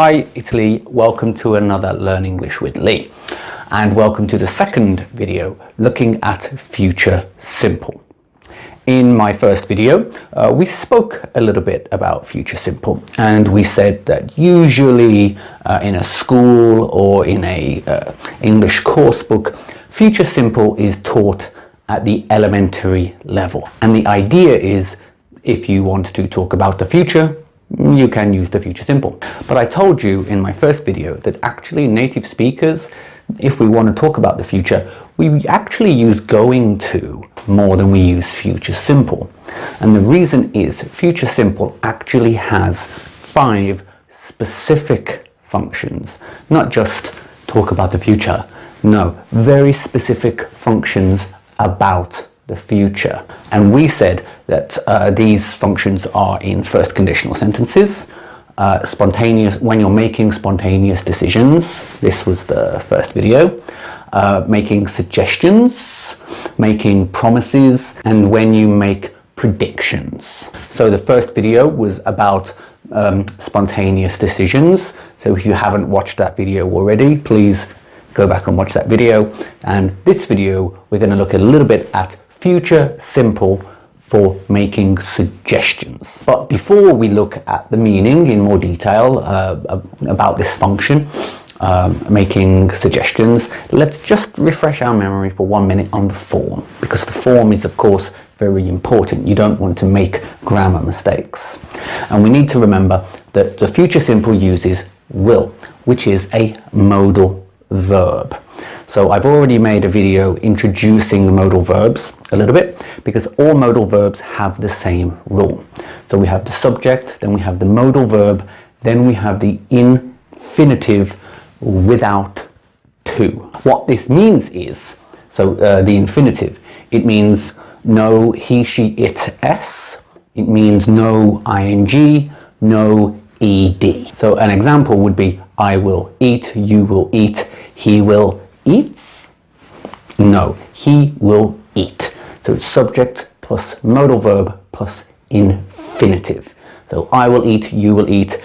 Hi, it's Lee. Welcome to another Learn English with Lee, and welcome to the second video looking at future simple. In my first video, we spoke a little bit about future simple, and we said that usually in a school or in a English course book, future simple is taught at the elementary level. And the idea is, if you want to talk about the future, you can use the future simple. But I told you in my first video that actually native speakers, if we want to talk about the future, we actually use going to more than we use future simple. And the reason is future simple actually has 5 specific functions, not just talk about the future. No, very specific functions about the future. And we said that these functions are in first conditional sentences, spontaneous, when you're making spontaneous decisions, this was the first video, making suggestions, making promises, and when you make predictions. So the first video was about spontaneous decisions. So if you haven't watched that video already, please go back and watch that video. And this video, we're going to look a little bit at future simple for making suggestions. But before we look at the meaning in more detail about this function, making suggestions, let's just refresh our memory for 1 minute on the form, because the form is of course very important. You don't want to make grammar mistakes. And we need to remember that the future simple uses will, which is a modal verb. So I've already made a video introducing modal verbs a little bit, because all modal verbs have the same rule. So we have the subject, then we have the modal verb, then we have the infinitive without to. What this means is, so the infinitive, it means no he, she, it, s. It means no ing, no ed. So an example would be I will eat, you will eat, he will eats. No, he will eat. So it's subject plus modal verb plus infinitive. So I will eat, you will eat,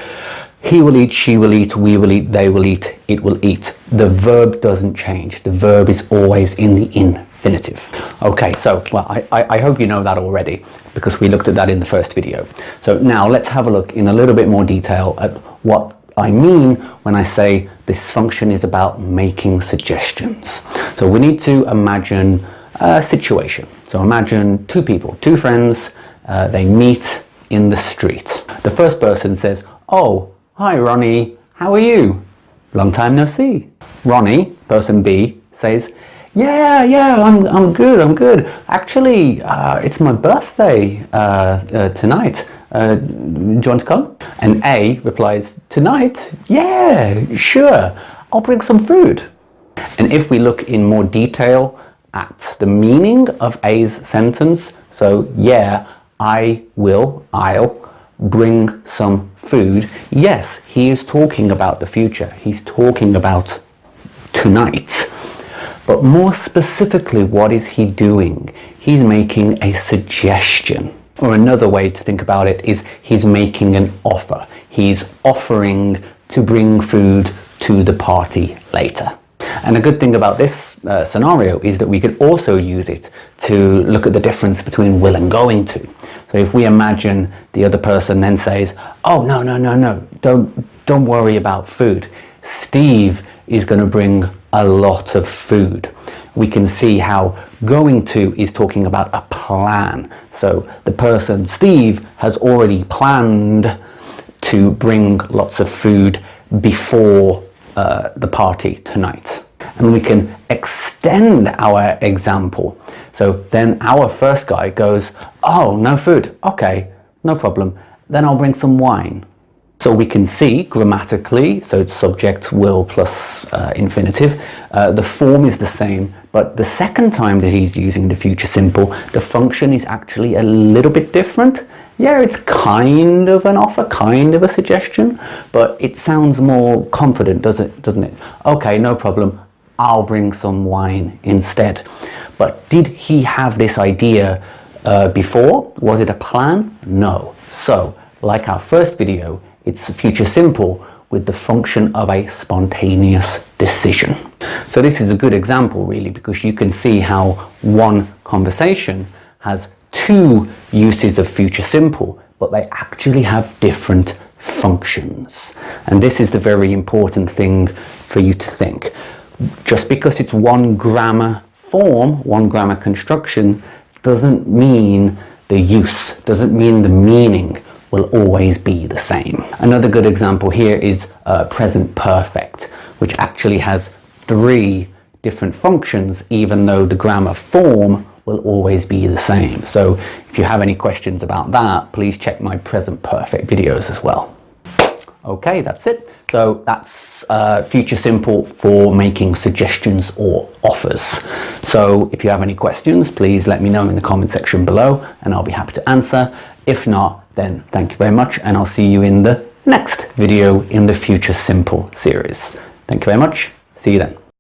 he will eat, she will eat, we will eat, they will eat, it will eat. The verb doesn't change. The verb is always in the infinitive. Okay, so well, I hope you know that already, because we looked at that in the first video. So now let's have a look in a little bit more detail at what I mean when I say this function is about making suggestions. So we need to imagine a situation. So imagine 2 people, 2 friends, they meet in the street. The first person says, "Oh, hi Ronnie, how are you? Long time no see." Ronnie, person B, says, Yeah, I'm good. Actually, it's my birthday tonight. Do you want to come?" And A replies, "Tonight? Yeah, sure. I'll bring some food." And if we look in more detail at the meaning of A's sentence, so yeah, I'll bring some food. Yes, he is talking about the future. He's talking about tonight. But more specifically, what is he doing? He's making a suggestion. Or another way to think about it is he's making an offer. He's offering to bring food to the party later. And a good thing about this scenario is that we could also use it to look at the difference between will and going to. So if we imagine the other person then says, "Oh, no, don't worry about food. Steve is going to bring a lot of food." We can see how going to is talking about a plan. So the person, Steve, has already planned to bring lots of food before the party tonight. And we can extend our example. So then our first guy goes, "Oh, no food. Okay, no problem. Then I'll bring some wine." So we can see grammatically, so it's subject, will plus infinitive, the form is the same, but the second time that he's using the future simple, the function is actually a little bit different. Yeah, it's kind of an offer, kind of a suggestion, but it sounds more confident, doesn't it? Okay, no problem. I'll bring some wine instead. But did he have this idea before? Was it a plan? No. So, like our first video, it's future simple with the function of a spontaneous decision. So this is a good example really, because you can see how one conversation has two uses of future simple, but they actually have different functions. And this is the very important thing for you to think. Just because it's one grammar form, one grammar construction, doesn't mean the use, doesn't mean the meaning will always be the same. Another good example here is present perfect, which actually has three different functions, even though the grammar form will always be the same. So if you have any questions about that, please check my present perfect videos as well. Okay, that's it. So that's future simple for making suggestions or offers. So if you have any questions, please let me know in the comment section below and I'll be happy to answer. If not, then thank you very much, and I'll see you in the next video in the future simple series. Thank you very much. See you then.